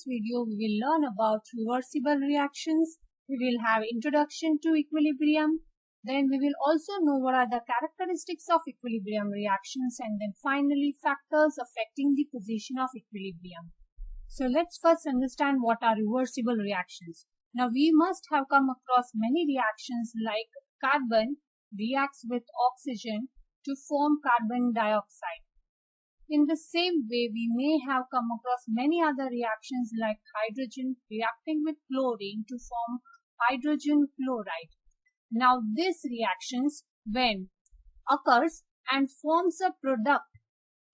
this video, we will learn about reversible reactions. We will have introduction to equilibrium. Then we will also know what are the characteristics of equilibrium reactions, and then finally factors affecting the position of equilibrium. So let's first understand what are reversible reactions. Now we must have come across many reactions like carbon reacts with oxygen to form carbon dioxide. In the same way, we may have come across many other reactions like hydrogen reacting with chlorine to form hydrogen chloride. Now, these reactions, when occurs and forms a product,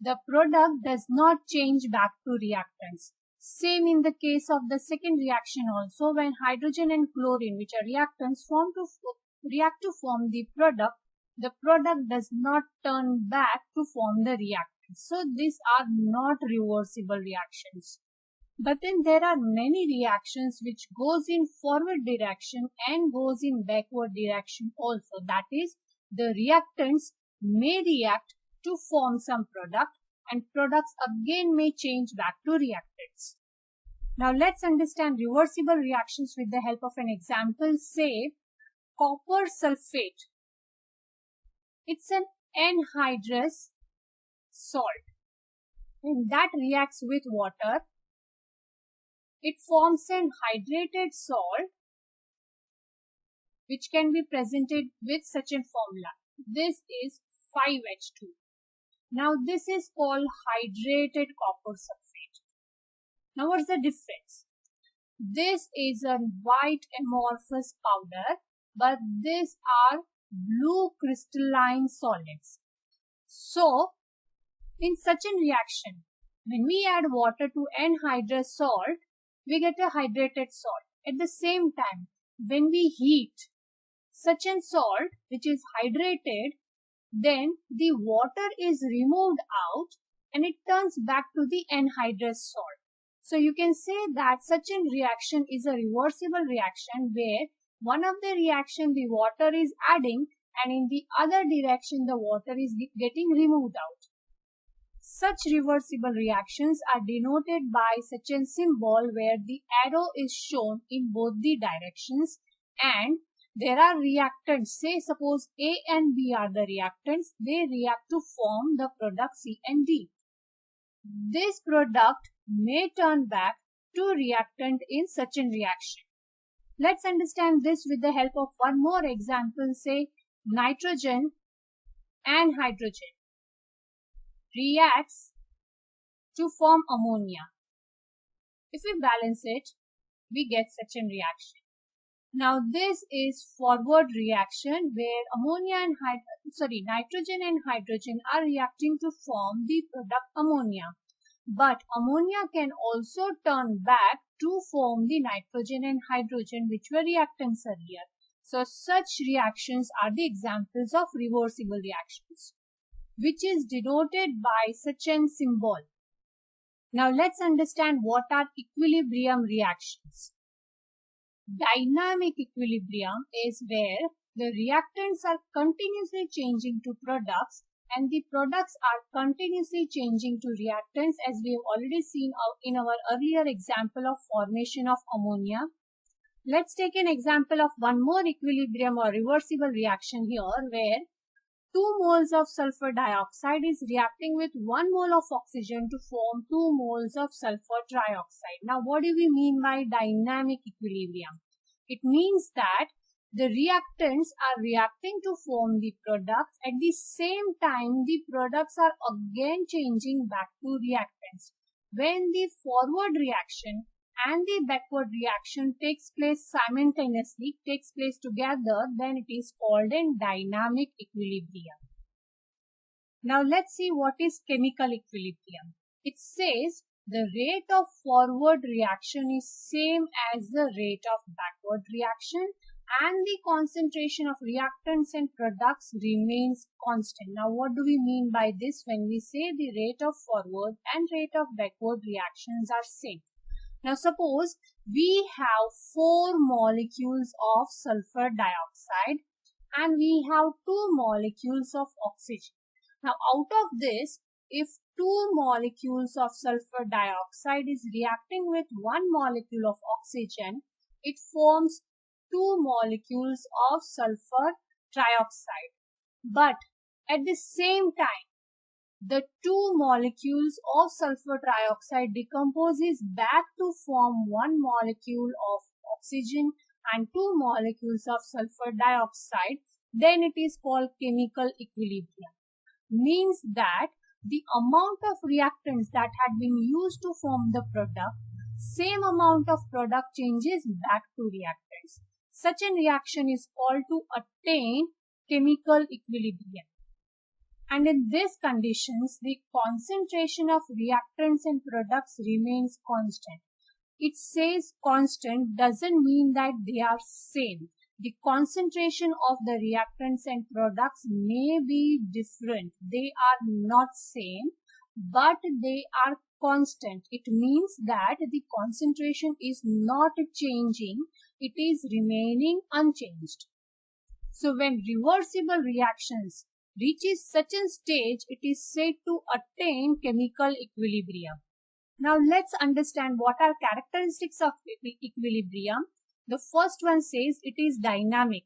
the product does not change back to reactants. Same in the case of the second reaction also, when hydrogen and chlorine, which are reactants, react to form the product does not turn back to form the reactant. So these are not reversible reactions. But then there are many reactions which goes in forward direction and goes in backward direction also. That is, the reactants may react to form some product and products again may change back to reactants. Now let's understand reversible reactions with the help of an example. Say copper sulfate. It's an anhydrous salt, and that reacts with water. It forms an hydrated salt which can be presented with such a formula. This is 5H2. Now this is called hydrated copper sulfate. Now what's the difference? This is a white amorphous powder, but these are blue crystalline solids. So in such a reaction, when we add water to anhydrous salt, we get a hydrated salt. At the same time, when we heat such a salt which is hydrated, then the water is removed out and it turns back to the anhydrous salt. So you can say that such a reaction is a reversible reaction where one of the reaction the water is adding and in the other direction the water is getting removed out. Such reversible reactions are denoted by such a symbol where the arrow is shown in both the directions and there are reactants. Say suppose A and B are the reactants. They react to form the product C and D. This product may turn back to reactant in such a reaction. Let's understand this with the help of one more example. Say nitrogen and hydrogen reacts to form ammonia. If we balance it, we get such a reaction. Now this is forward reaction where nitrogen and hydrogen are reacting to form the product ammonia. But ammonia can also turn back to form the nitrogen and hydrogen which were reactants earlier. So such reactions are the examples of reversible reactions, which is denoted by such a symbol. Now let's understand what are equilibrium reactions. Dynamic equilibrium is where the reactants are continuously changing to products and the products are continuously changing to reactants, as we have already seen in our earlier example of formation of ammonia. Let's take an example of one more equilibrium or reversible reaction here where 2 moles of sulfur dioxide is reacting with 1 mole of oxygen to form 2 moles of sulfur trioxide. Now what do we mean by dynamic equilibrium? It means that the reactants are reacting to form the products. At the same time, the products are again changing back to reactants. When the forward reaction and the backward reaction takes place simultaneously, takes place together, then it is called a dynamic equilibrium. Now let's see what is chemical equilibrium. It says the rate of forward reaction is same as the rate of backward reaction and the concentration of reactants and products remains constant. Now what do we mean by this when we say the rate of forward and rate of backward reactions are same? Now suppose we have 4 molecules of sulfur dioxide and we have 2 molecules of oxygen. Now out of this, if two molecules of sulfur dioxide is reacting with one molecule of oxygen, it forms two molecules of sulfur trioxide. But at the same time, the two molecules of sulfur trioxide decomposes back to form one molecule of oxygen and two molecules of sulfur dioxide, then it is called chemical equilibrium. Means that the amount of reactants that had been used to form the product, same amount of product changes back to reactants. Such a reaction is called to attain chemical equilibrium. And in these conditions, the concentration of reactants and products remains constant. It says constant doesn't mean that they are same. The concentration of the reactants and products may be different. They are not same, but they are constant. It means that the concentration is not changing. It is remaining unchanged. So when reversible reactions reaches such a stage, it is said to attain chemical equilibrium. Now let's understand what are characteristics of equilibrium. The first one says it is dynamic.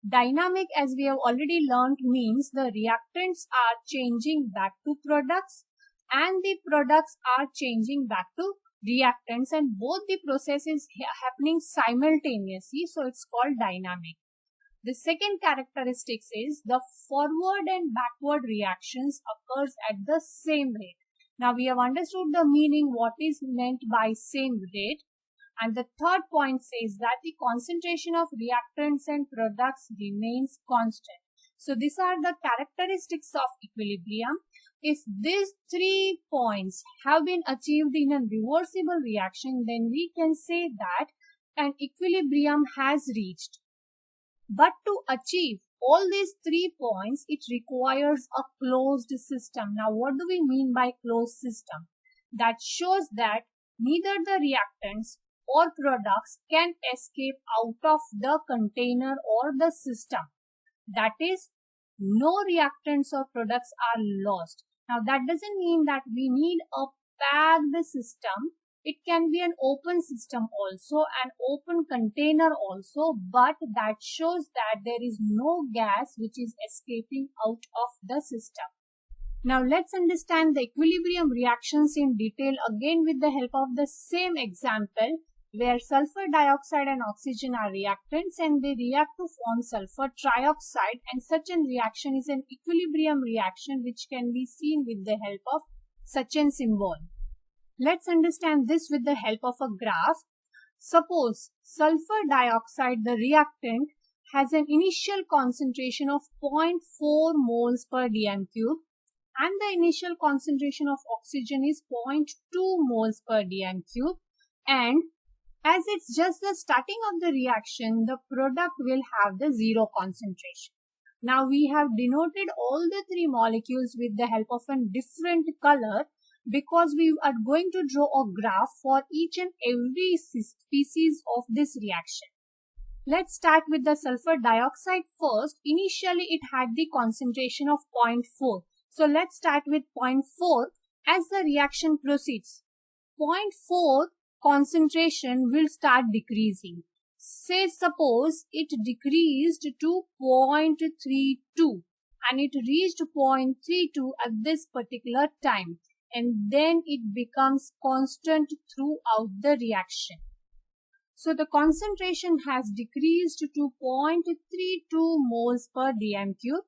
Dynamic, as we have already learned, means the reactants are changing back to products and the products are changing back to reactants, and both the processes happening simultaneously, so it's called dynamic. The second characteristic is the forward and backward reactions occurs at the same rate. Now we have understood the meaning, what is meant by same rate. And the third point says that the concentration of reactants and products remains constant. So these are the characteristics of equilibrium. If these 3 points have been achieved in a reversible reaction, then we can say that an equilibrium has reached. But to achieve all these 3 points, it requires a closed system. Now what do we mean by closed system? That shows that neither the reactants or products can escape out of the container or the system. That is, no reactants or products are lost. Now that doesn't mean that we need a packed system. It can be an open system also, an open container also, but that shows that there is no gas which is escaping out of the system. Now let's understand the equilibrium reactions in detail again with the help of the same example, where sulfur dioxide and oxygen are reactants and they react to form sulfur trioxide, and such a reaction is an equilibrium reaction which can be seen with the help of such a symbol. Let's understand this with the help of a graph. Suppose sulfur dioxide, the reactant, has an initial concentration of 0.4 moles per dm cube and the initial concentration of oxygen is 0.2 moles per dm cube, and as it's just the starting of the reaction, the product will have the zero concentration. Now we have denoted all the 3 molecules with the help of a different color because we are going to draw a graph for each and every species of this reaction. Let's start with the sulfur dioxide first. Initially it had the concentration of 0.4. So let's start with 0.4 as the reaction proceeds. 0.4 concentration will start decreasing. Say suppose it decreased to 0.32 and it reached 0.32 at this particular time, and then it becomes constant throughout the reaction. So the concentration has decreased to 0.32 moles per dm cube.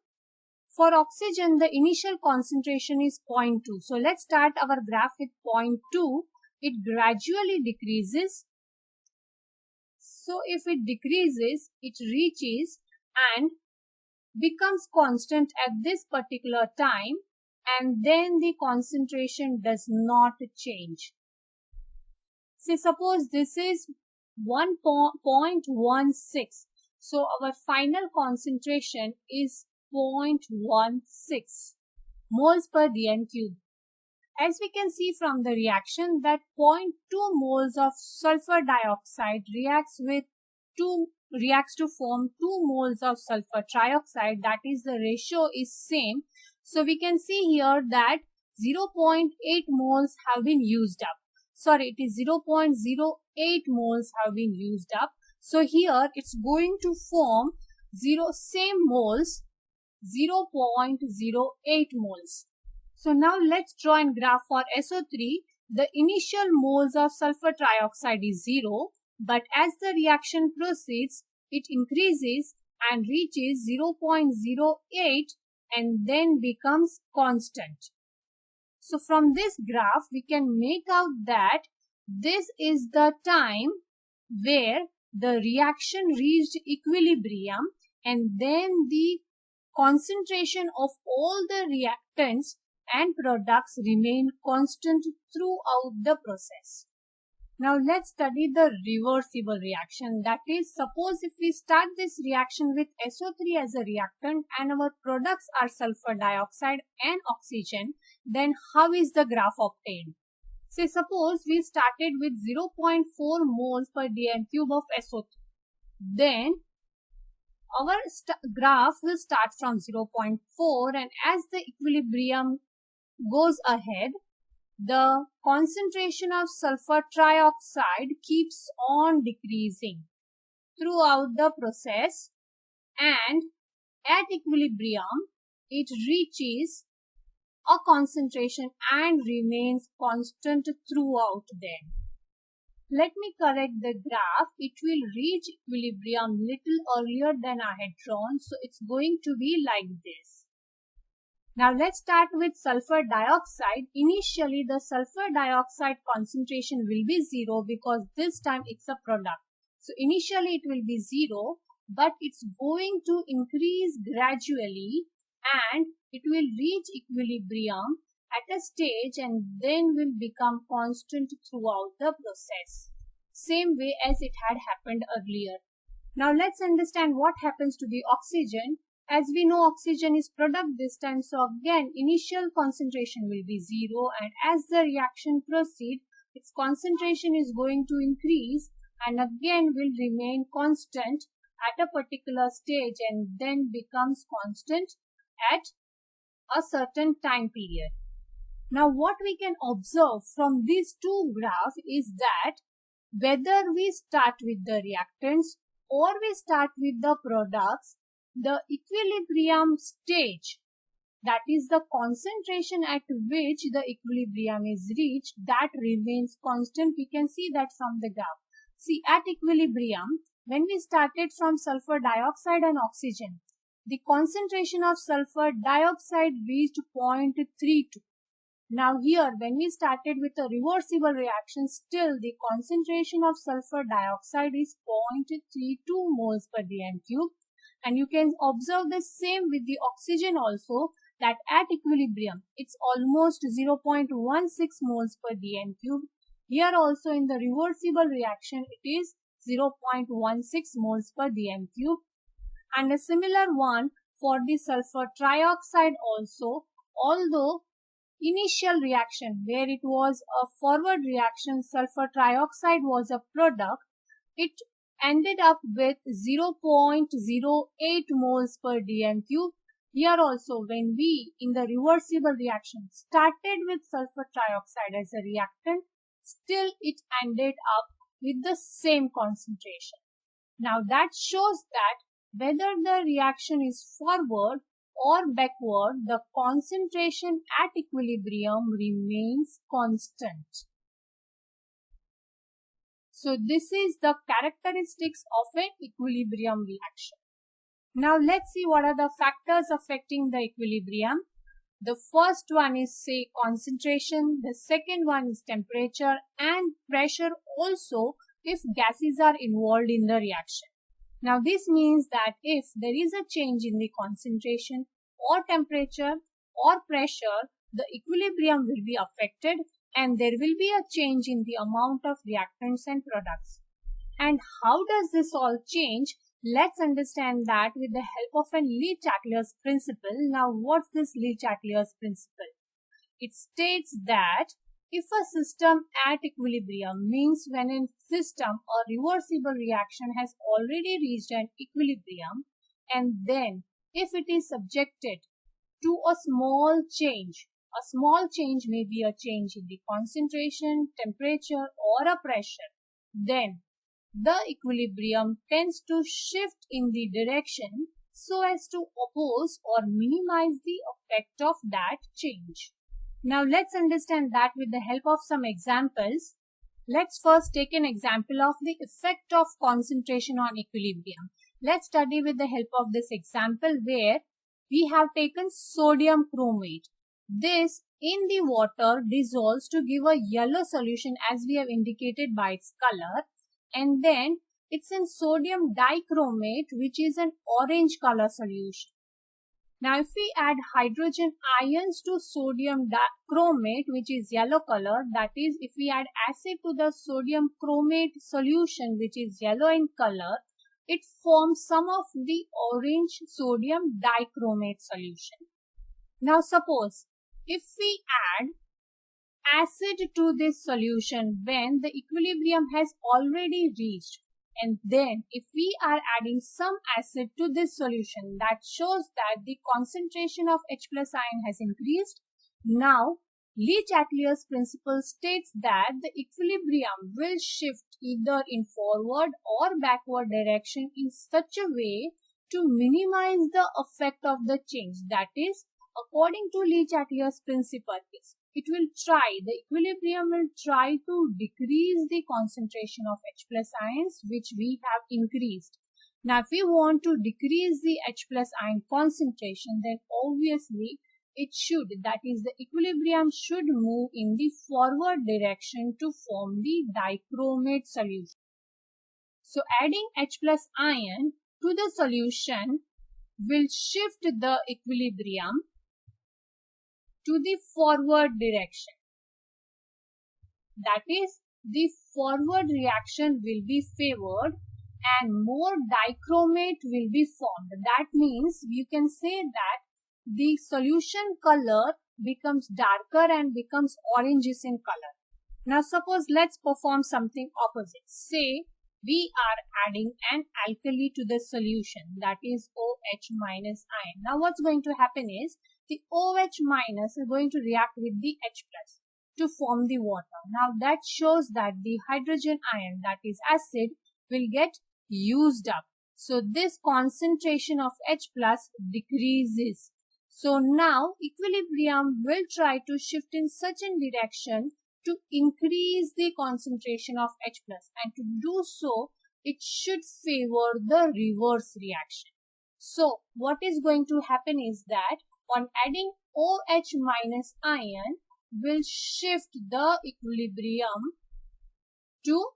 For oxygen, the initial concentration is 0.2. So let's start our graph with 0.2. It gradually decreases. So if it decreases, it reaches and becomes constant at this particular time, and then the concentration does not change. Say suppose this is 1.16. So our final concentration is 0.16 moles per dm cube. As we can see from the reaction that 0.2 moles of sulfur dioxide reacts to form 2 moles of sulfur trioxide, that is the ratio is same. So we can see here that 0.8 moles have been used up. Sorry, it is 0.08 moles have been used up. So here it's going to form same moles, 0.08 moles. So now let's draw and graph for SO3. The initial moles of sulfur trioxide is 0, but as the reaction proceeds, it increases and reaches 0.08 and then becomes constant. So from this graph, we can make out that this is the time where the reaction reached equilibrium, and then the concentration of all the reactants and products remain constant throughout the process. Now let's study the reversible reaction. That is, suppose if we start this reaction with SO3 as a reactant and our products are sulfur dioxide and oxygen, then how is the graph obtained? Say suppose we started with 0.4 moles per dm cube of SO3. Then our graph will start from 0.4, and as the equilibrium goes ahead, the concentration of sulfur trioxide keeps on decreasing throughout the process, and at equilibrium it reaches a concentration and remains constant throughout. Then let me correct the graph. It will reach equilibrium little earlier than I had drawn, so it's going to be like this. Now let's start with sulfur dioxide. Initially the sulfur dioxide concentration will be 0 because this time it's a product. So initially it will be 0, but it's going to increase gradually and it will reach equilibrium at a stage and then will become constant throughout the process, same way as it had happened earlier. Now let's understand what happens to the oxygen. As we know, oxygen is product this time, so again initial concentration will be 0, and as the reaction proceeds, its concentration is going to increase and again will remain constant at a particular stage and then becomes constant at a certain time period. Now what we can observe from these two graphs is that whether we start with the reactants or we start with the products, the equilibrium stage, that is the concentration at which the equilibrium is reached, that remains constant. We can see that from the graph. See, at equilibrium, when we started from sulfur dioxide and oxygen, the concentration of sulfur dioxide reached 0.32. Now here, when we started with a reversible reaction, still the concentration of sulfur dioxide is 0.32 moles per dm cube. And you can observe the same with the oxygen also, that at equilibrium, it's almost 0.16 moles per dm cube. Here also in the reversible reaction, it is 0.16 moles per dm cube. And a similar one for the sulfur trioxide also, although initial reaction where it was a forward reaction, sulfur trioxide was a product, it ended up with 0.08 moles per dm cube. Here also, when we in the reversible reaction started with sulfur trioxide as a reactant, still it ended up with the same concentration. Now that shows that whether the reaction is forward or backward, the concentration at equilibrium remains constant. So this is the characteristics of an equilibrium reaction. Now let's see what are the factors affecting the equilibrium. The first one is, say, concentration. The second one is temperature and pressure also if gases are involved in the reaction. Now this means that if there is a change in the concentration or temperature or pressure, the equilibrium will be affected and there will be a change in the amount of reactants and products. And how does this all change? Let's understand that with the help of a Le-Chatelier's principle. Now what's this Le-Chatelier's principle? It states that if a system at equilibrium means when a system or reversible reaction has already reached an equilibrium, and then if it is subjected to a small change A small change may be a change in the concentration, temperature, or a pressure. Then, the equilibrium tends to shift in the direction so as to oppose or minimize the effect of that change. Now, let's understand that with the help of some examples. Let's first take an example of the effect of concentration on equilibrium. Let's study with the help of this example where we have taken sodium chromate. This in the water dissolves to give a yellow solution as we have indicated by its color, and then it's in sodium dichromate, which is an orange color solution. Now, if we add hydrogen ions to sodium chromate, which is yellow color, that is, if we add acid to the sodium chromate solution, which is yellow in color, it forms some of the orange sodium dichromate solution. Now, suppose if we add acid to this solution when the equilibrium has already reached, and then if we are adding some acid to this solution, that shows that the concentration of H plus ion has increased. Now, Le Chatelier's principle states that the equilibrium will shift either in forward or backward direction in such a way to minimize the effect of the change. That is, according to Le Chatelier's principle, the equilibrium will try to decrease the concentration of H plus ions which we have increased. Now, if we want to decrease the H plus ion concentration, then obviously it should, that is, the equilibrium should move in the forward direction to form the dichromate solution. So, adding H plus ion to the solution will shift the equilibrium to the forward direction. That is, the forward reaction will be favored and more dichromate will be formed. That means you can say that the solution color becomes darker and becomes orangish in color. Now, suppose let's perform something opposite. Say we are adding an alkali to the solution, that is OH minus ion. Now, what's going to happen is the OH minus is going to react with the H plus to form the water. Now, that shows that the hydrogen ion, that is acid, will get used up. So, this concentration of H plus decreases. So, now equilibrium will try to shift in such a direction to increase the concentration of H plus, and to do so, it should favor the reverse reaction. So, what is going to happen is that on adding OH minus ion will shift the equilibrium to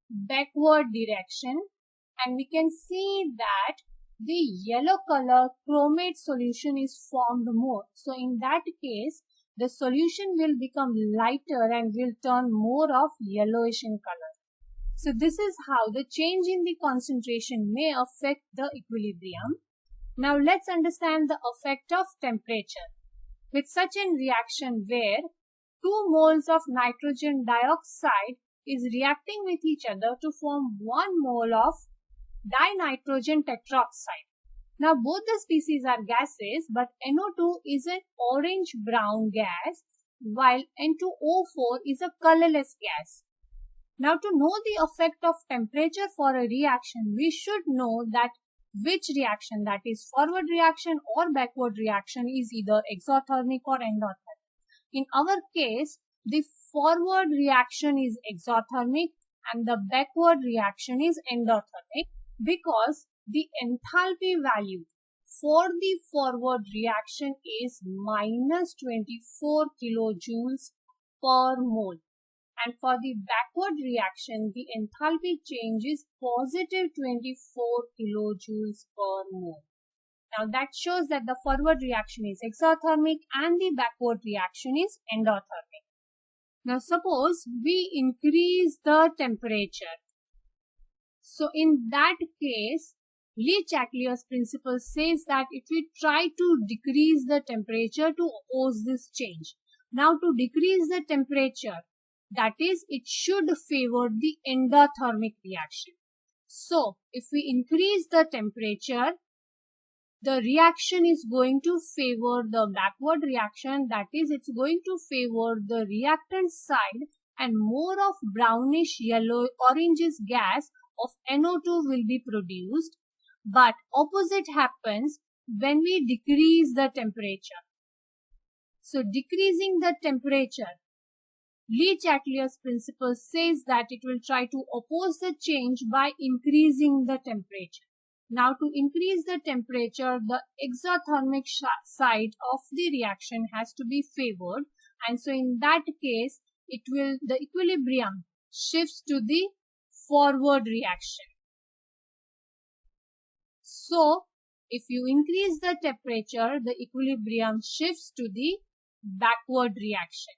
backward direction, and we can see that the yellow color chromate solution is formed more. So, in that case, the solution will become lighter and will turn more of yellowish in color. So, this is how the change in the concentration may affect the equilibrium. Now, let's understand the effect of temperature. With such a reaction where 2 moles of nitrogen dioxide is reacting with each other to form 1 mole of dinitrogen tetroxide. Now, both the species are gases, but NO2 is an orange-brown gas, while N2O4 is a colorless gas. Now, to know the effect of temperature for a reaction, we should know that which reaction, that is forward reaction or backward reaction, is either exothermic or endothermic. In our case, the forward reaction is exothermic and the backward reaction is endothermic, because the enthalpy value for the forward reaction is minus 24 kilojoules per mole. And for the backward reaction, the enthalpy change is positive 24 kilojoules per mole. Now, that shows that the forward reaction is exothermic and the backward reaction is endothermic. Now, suppose we increase the temperature. So, in that case, Le Chatelier's principle says that if we try to decrease the temperature to oppose this change. Now, to decrease the temperature, that is, it should favor the endothermic reaction. So, if we increase the temperature, the reaction is going to favor the backward reaction, that is, it's going to favor the reactant side, and more of brownish yellow orangish gas of NO2 will be produced. But opposite happens when we decrease the temperature. So decreasing the temperature, Le Chatelier's principle says that it will try to oppose the change by increasing the temperature. Now, to increase the temperature, the exothermic side of the reaction has to be favored, and so in that case, the equilibrium shifts to the forward reaction. So, if you increase the temperature, the equilibrium shifts to the backward reaction.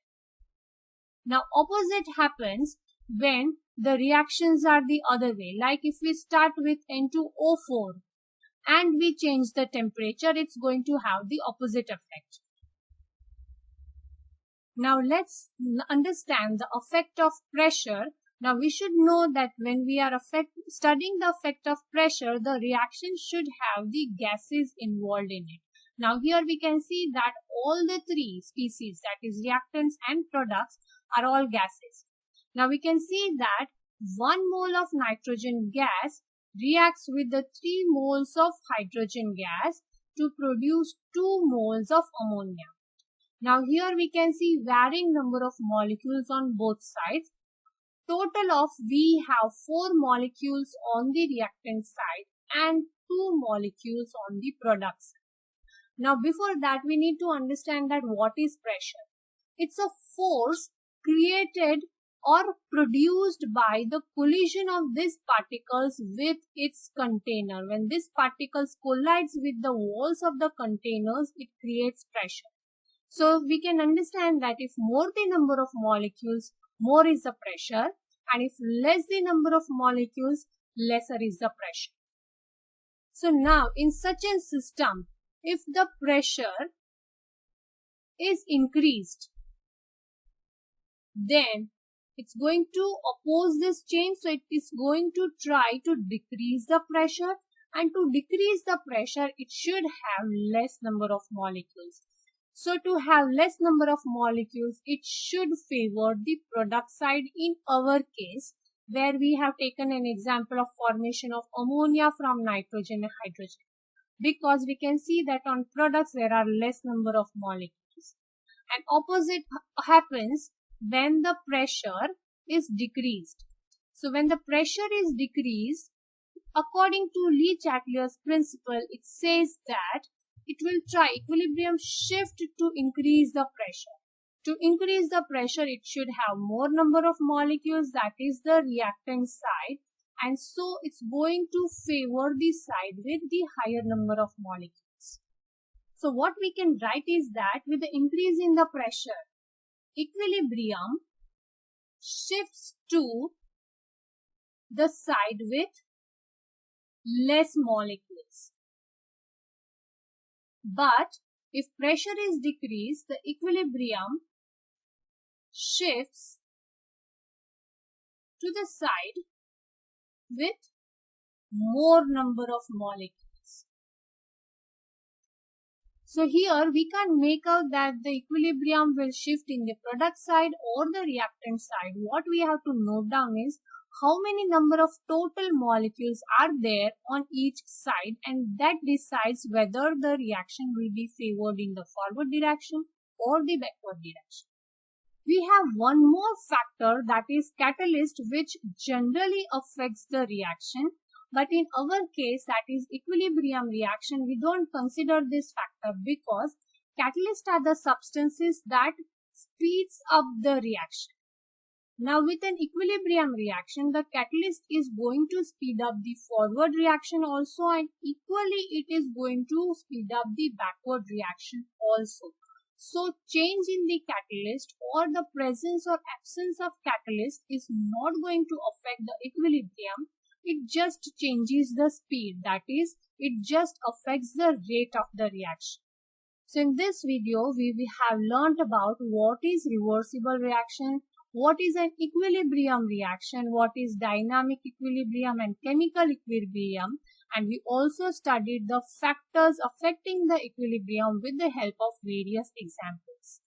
Now, opposite happens when the reactions are the other way. Like if we start with N2O4 and we change the temperature, it's going to have the opposite effect. Now, let's understand the effect of pressure. Now, we should know that when we are studying the effect of pressure, the reaction should have the gases involved in it. Now, here we can see that all the three species, that is reactants and products, are all gases. Now, we can see that 1 mole of nitrogen gas reacts with the 3 moles of hydrogen gas to produce 2 moles of ammonia. Now, here we can see varying number of molecules on both sides. Total of we have 4 molecules on the reactant side and 2 molecules on the product side. Now, before that, we need to understand that what is pressure. It's a force created or produced by the collision of these particles with its container. When these particles collides with the walls of the containers, it creates pressure. So we can understand that if more the number of molecules, more is the pressure, and if less the number of molecules, lesser is the pressure. So now in such a system, if the pressure is increased, then it's going to oppose this change. So it is going to try to decrease the pressure, and to decrease the pressure, it should have less number of molecules. So to have less number of molecules, it should favor the product side in our case, where we have taken an example of formation of ammonia from nitrogen and hydrogen. Because we can see that on products there are less number of molecules. And opposite happens when the pressure is decreased. So when the pressure is decreased, according to Le Chatelier's principle, it says that it will try equilibrium shift to increase the pressure. To increase the pressure, it should have more number of molecules, that is the reactant side, and so it's going to favor the side with the higher number of molecules. So what we can write is that with the increase in the pressure, equilibrium shifts to the side with less molecules. But if pressure is decreased, the equilibrium shifts to the side with more number of molecules. So here we can make out that the equilibrium will shift in the product side or the reactant side. What we have to note down is how many number of total molecules are there on each side, and that decides whether the reaction will be favored in the forward direction or the backward direction. We have one more factor, that is catalyst, which generally affects the reaction, but in our case, that is equilibrium reaction, we don't consider this factor because catalysts are the substances that speeds up the reaction. Now with an equilibrium reaction, the catalyst is going to speed up the forward reaction also, and equally it is going to speed up the backward reaction also. So change in the catalyst or the presence or absence of catalyst is not going to affect the equilibrium. It just changes the speed, that is, it just affects the rate of the reaction. So in this video, we have learnt about what is reversible reaction, what is an equilibrium reaction, what is dynamic equilibrium and chemical equilibrium, and we also studied the factors affecting the equilibrium with the help of various examples.